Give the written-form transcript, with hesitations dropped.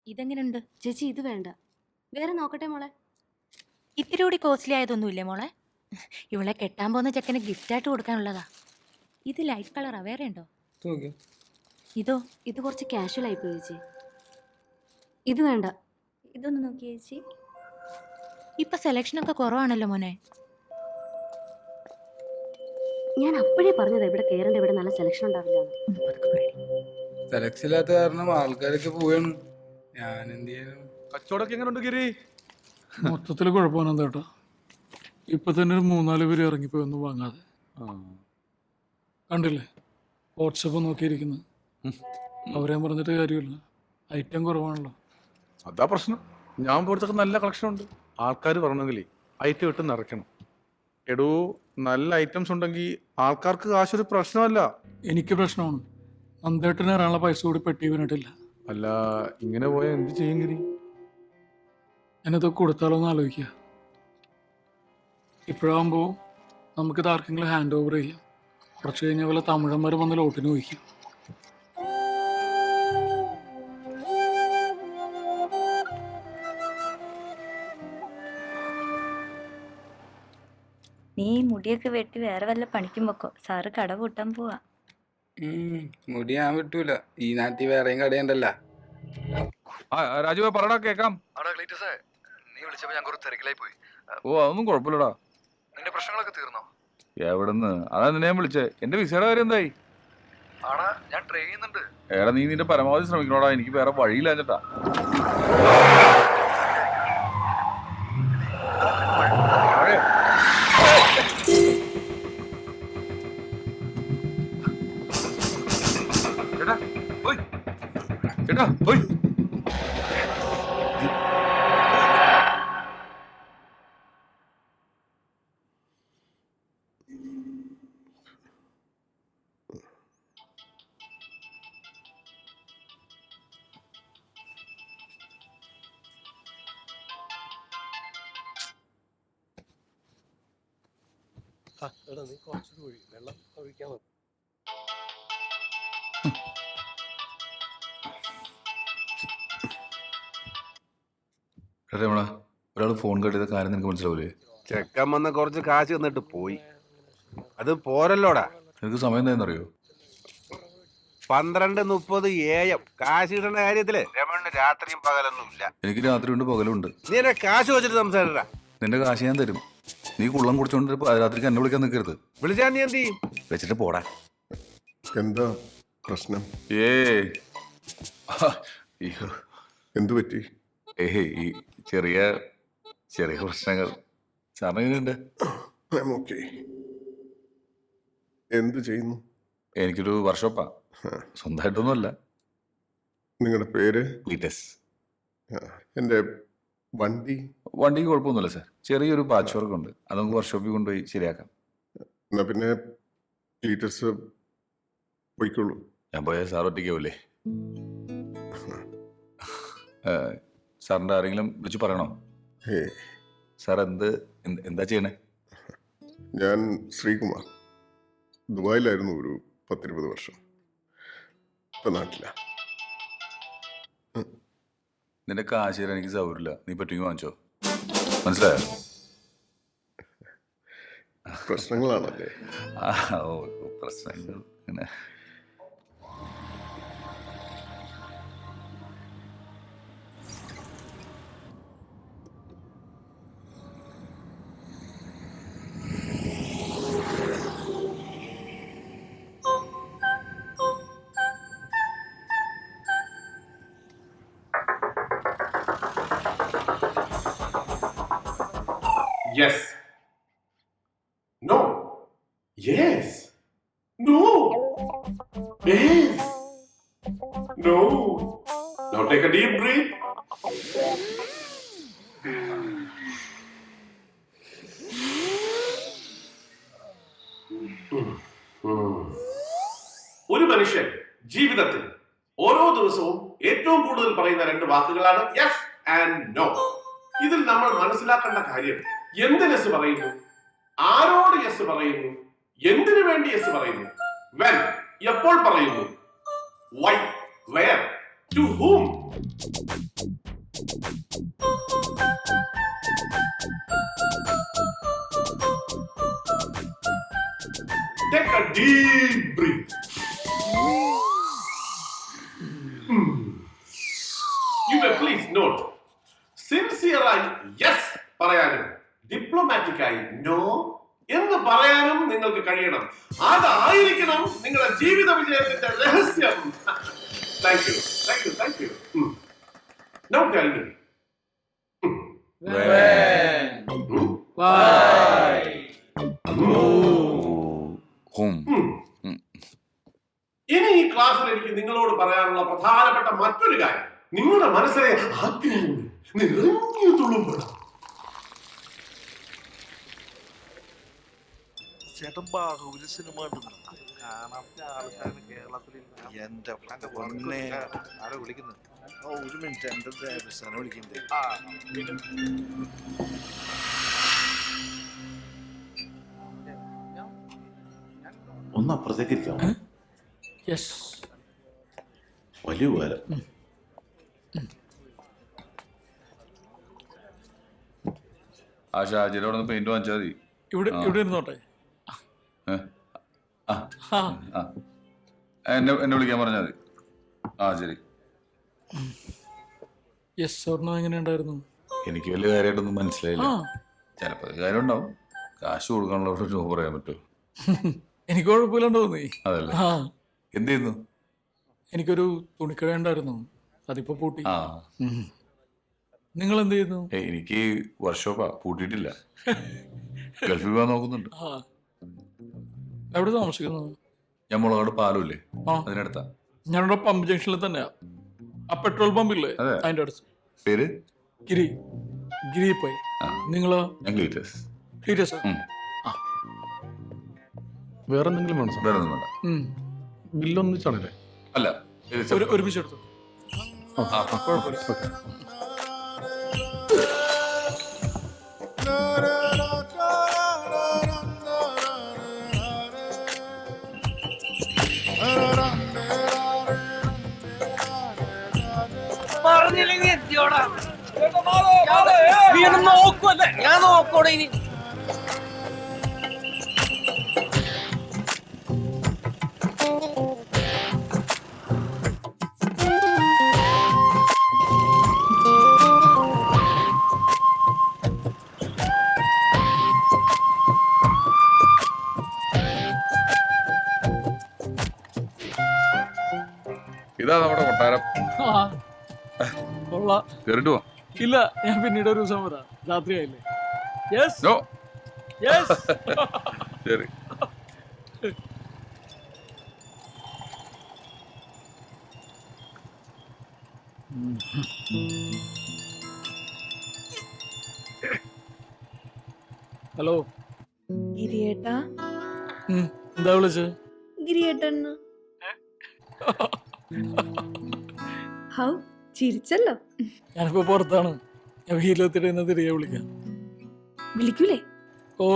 ഇതെങ്ങനെയുണ്ട്? ചേച്ചി ഇത് വേണ്ട, വേറെ നോക്കട്ടെ മോളെ. ഇത്തിരി കൂടി കോസ്റ്റ്ലി ആയതൊന്നുമില്ലേ മോളെ? ഇവളെ കെട്ടാൻ പോകുന്ന ചെക്കന് ഗിഫ്റ്റായിട്ട് കൊടുക്കാനുള്ളതാ. ഇത് ലൈറ്റ് കളറാ, വേറെ ഉണ്ടോ? ഇതോ? ഇത് കുറച്ച് കാഷ്വൽ ആയിപ്പോയി ചേച്ചി. ഇത് വേണ്ട. ഇതൊന്ന് നോക്കി ചേച്ചി. ഇപ്പൊ സെലക്ഷനൊക്കെ കുറവാണല്ലോ മോനെ. ഞാൻ അപ്പോഴേ പറഞ്ഞതാ ഇവിടെ കേറേണ്ട, ഇവിടെ നല്ല സെലക്ഷൻ ഉണ്ടാവില്ല. സെലക്ഷൻ ഇല്ലാത്ത കാരണം ആൾക്കാരൊക്കെ പോവാണ്. ഞാൻ എന്ത് ചെയ്യാനും. കച്ചവടമൊക്കെ എങ്ങനെയുണ്ട് ഗിരി? മൊത്തത്തിൽ കുഴപ്പമാണ് ചേട്ടാ. ഇപ്പൊ തന്നെ ഒരു 3-4 പേര് ഇറങ്ങിപ്പോയി ഒന്നും വാങ്ങാതെ. കണ്ടില്ലേ വാട്സപ്പ് നോക്കിയിരിക്കുന്നത്. അവരെ പറഞ്ഞിട്ട് കാര്യമില്ല, ഐറ്റം കുറവാണല്ലോ. അതാ പ്രശ്നം. ഞാൻ പോലത്തൊക്കെ നല്ല കളക്ഷൻ ഉണ്ട്. ആൾക്കാർ പറഞ്ഞെങ്കിലേ ഐറ്റം ഇട്ട് നിറയ്ക്കണം. എടോ, നല്ല ഐറ്റംസ് ഉണ്ടെങ്കിൽ ആൾക്കാർക്ക് കാശൊരു പ്രശ്നമല്ല. എനിക്ക് പ്രശ്നമാണ്. നന്ദേട്ടന് ഇറാനുള്ള പൈസ കൂടി പെട്ടി വീണിട്ടില്ല. അല്ല, ഇങ്ങനെ പോയാൽ എന്ത് ചെയ്യും ഗിരി? ഞാനിതൊക്കെ കൊടുത്താലോ എന്ന് ആലോചിക്കുക. ഇപ്പോഴാകുമ്പോൾ നമുക്കിത് ആർക്കെങ്കിലും ഹാൻഡ് ഓവർ ചെയ്യാം. കുറച്ച് കഴിഞ്ഞാൽ വല്ല തമിഴന്മാർ വന്ന് ലോട്ടിന് ചോദിക്കാം. നീ മുടിയൊക്കെ വെട്ടി വേറെ വല്ല പണിക്കും വെക്കോ, സാറ് കട കൂട്ടാൻ പോവാ. മുടി ഞാൻ വിട്ടൂല. ഈ നാട്ടിൽ വേറെയും കടയുണ്ടല്ലോ. രാജുവ പറടാ, കേക്കാം. നീ വിളിച്ചപ്പോ ഞാൻ കുറച്ച് തിരക്കിലായി പോയി. ഓ, അതൊന്നും കുഴപ്പമില്ലടാ. നിന്റെ പ്രശ്നങ്ങളൊക്കെ തീർന്നോ? എവിടെന്ന്? അതാ നിന്നെ ഞാൻ വിളിച്ചേ. എന്റെ വിസയുടെ കാര്യം എന്തായി? ആടാ, ഞാൻ ട്രൈ ചെയ്യുന്നുണ്ട്. എടാ, നീ നിന്റെ പരമാവധി ശ്രമിക്കണോടാ. എനിക്ക് വേറെ വഴിയില്ല ചേട്ടാ. ചേട്ടാ ഓയ്, ചേട്ടാ ഓയ്. നീ കുറച്ചൊരു ഒഴി, വെള്ളം ഒഴിക്കാൻ നോക്കും. ഒരാൾ ഫോൺ കട്ട് ചെയ്ത കാര്യം നിനക്ക് മനസ്സിലാവൂലേ? ചെക്കൻ വന്ന് കുറച്ച് കാശ് തന്നിട്ട് പോയി. അത് പോരല്ലോടാ. നിനക്ക് സമയം എന്താണെന്നറിയോ? 12:30 AM. കാശ് കിട്ടുന്ന കാര്യത്തില് രമണിന് രാത്രിയും പകലൊന്നും ഇല്ല. എനിക്ക് രാത്രിയുണ്ട് പകലുണ്ട്. നീ എന്നെ കാശ് വെച്ചിട്ട് സംസാരിടാ. നിന്റെ കാശ് ഞാൻ തരും. നീ കുള്ളം കുടിച്ചോണ്ട് രാത്രിക്ക് എന്നെ വിളിക്കാൻ നിൽക്കരുത്. വിളിച്ചാ നീ എന്ത് ചെയ്യും? വെച്ചിട്ട് പോടാ. എന്താ പ്രശ്നം? അയ്യോ, എന്തു പറ്റി? ഈ ചെറിയ ചെറിയ പ്രശ്നങ്ങൾ. സാറിനെങ്ങനെയുണ്ട്? ഓക്കെ. എന്ത് ചെയ്യുന്നു? എനിക്കൊരു വർക്ക്ഷോപ്പാ, സ്വന്തമായിട്ടൊന്നുമല്ല. നിങ്ങളുടെ പേര്? ക്ലീറ്റസ്. എൻ്റെ വണ്ടിക്ക് കുഴപ്പമൊന്നുമില്ല സാർ. ചെറിയൊരു പാച്ച് വർക്ക് ഉണ്ട്, അത് നമുക്ക് വർക്ക്ഷോപ്പിൽ കൊണ്ടുപോയി ശരിയാക്കാം. എന്നാ പിന്നെ ക്ലീറ്റസ് പോയിക്കോളൂ. ഞാൻ പോയാൽ സാർ ഒറ്റയ്ക്കാവൂലേ? സാറിൻ്റെ ആരെങ്കിലും വിളിച്ച് പറയണോ? സാർ എന്താ ചെയ്യണേ? ഞാൻ ശ്രീകുമാർ. ദുബായിലായിരുന്നു ഒരു 10-20 വർഷം. ഇപ്പം നാട്ടില. നിന്റെ കാശ് തരാൻ എനിക്ക് സൗകര്യമില്ല. നീ പറ്റുമെങ്കിൽ വാങ്ങിച്ചോ. മനസ്സിലായോ? പ്രശ്നങ്ങളാണല്ലേ? ഓ, പ്രശ്നങ്ങൾ അങ്ങനെ. Yes. No. Yes. No. Yes. No. Now take a deep breath. ഒരു മനുഷ്യൻ ജീവിതത്തിൽ ഓരോ ദിവസവും ഏറ്റവും കൂടുതൽ പറയുന്ന 2 വാക്കുകളാണ് യെസ് ആൻഡ് നോ. ഇതിൽ നമ്മൾ മനസ്സിലാക്കേണ്ട കാര്യം, എന്തിന് യെസ് പറയുന്നു, ആരോട് യെസ് പറയുന്നു, എന്തിനു വേണ്ടി യെസ് പറയുന്നു, വെൻ എപ്പോൾ പറയുന്നു, why, where, to whom. deep breath. You may please note, സിൻസിയറായി യെസ് പറയാനും ഡിപ്ലോമാറ്റിക്കായി നോ എന്ന് പറയാനും നിങ്ങൾക്ക് കഴിയണം. അതായിരിക്കണം നിങ്ങളുടെ ജീവിത വിജയത്തിന്റെ രഹസ്യം. Thank you, thank you, thank you. Now tell me. ഇനി ഈ ക്ലാസ്സിൽ എനിക്ക് നിങ്ങളോട് പറയാനുള്ള പ്രധാനപ്പെട്ട മറ്റൊരു കാര്യം, നിങ്ങളുടെ മനസ്സിലെ ആഗ്രഹങ്ങൾ നിറഞ്ഞു തുളുമ്പണം. ചേട്ടൻ ബാഹുബലി സിനിമ കാണാത്ത ആൾക്കാർ കേരളത്തിൽ എന്റെ പൊന്നെ ആരെ വിളിക്കുന്നത്? ഒരു മിനിറ്റ്, എന്റെ ദേവസ്ഥാനം വിളിക്കുന്നത്. ഒന്ന് അപ്പുറത്തേക്ക് ഇരിക്കാമോ? യെസ്. വലിയ ഉപകാരം. ആ ഷാജിയുടെ പെയിന്റ് വാങ്ങിച്ചാൽ മതി. ഇവിടെ ഇരുന്നോട്ടെ. എന്നെ വിളിക്കാൻ പറഞ്ഞാൽ മതി. ആ ശരി. യെസ്. സ്വർണ്ണം എങ്ങനെയുണ്ടായിരുന്നു? എനിക്ക് വലിയ കാര്യമായിട്ടൊന്നും മനസ്സിലായില്ല. ചിലപ്പോൾ കാര്യം ഉണ്ടാവും. കാശ് കൊടുക്കാനുള്ള രൂപ പറയാൻ പറ്റുമോ? എനിക്ക് കുഴപ്പമില്ലാണ്ട് തോന്നി. അതല്ലേ. എന്ത് ചെയ്യുന്നു? എനിക്കൊരു തുണിക്കട ഉണ്ടായിരുന്നു, അതിപ്പോ പൂട്ടി. ആ, നിങ്ങൾ എന്ത് ചെയ്യുന്നു? എനിക്ക് വർക്ക്ഷോപ്പാ, പൂട്ടിയിട്ടില്ല. ഗൾഫിൽ പോകാൻ നോക്കുന്നുണ്ട്. എവിടെ താമസിക്കുന്നു? ഞാൻ മുളകാട് പാലമില്ലേ, ആ, അതിനടുത്താ. ഞാനിവിടെ പമ്പ് ജംഗ്ഷനിൽ തന്നെയാ. ആ പെട്രോൾ പമ്പില്ലേ, അതെ. അതിന്റെ അടുത്ത്. പേര് ഗിരി പോയി. നിങ്ങളോ? ഞാൻ ക്ലീറ്റസ്. സീരിയസ്? വേറെ എന്തെങ്കിലും വേണം സാർ? വേറെ ഒന്നും വേണ്ട. ബില്ലൊന്നിച്ചാണല്ലേ? അല്ല, ഒരുമിച്ചെടുത്തു. കുഴപ്പമില്ല. ഞാൻ നോക്കോടെ ഇനി. ഇതാ നമ്മുടെ കൊട്ടാരം. കൊള്ളാം. കേറിട്ട് പോവാം. ഇല്ല, ഞാൻ പിന്നീട് ഒരു ദിവസം വരാം. രാത്രിയായില്ലേ? Yes no. യെസ്. ശരി. ഹലോ. ഗിരിയേട്ടാ. എന്താ വിളിച്ചത്? ഗിരിയേട്ടൻ. ഹൗ ചിരിച്ചല്ലോ. ഞാനിപ്പോ പുറത്താണ്. ഞാൻ വീട്ടിലെത്തിയിട്ട് തിരികെ വിളിക്കാം. വിളിക്കൂലേ? ഓ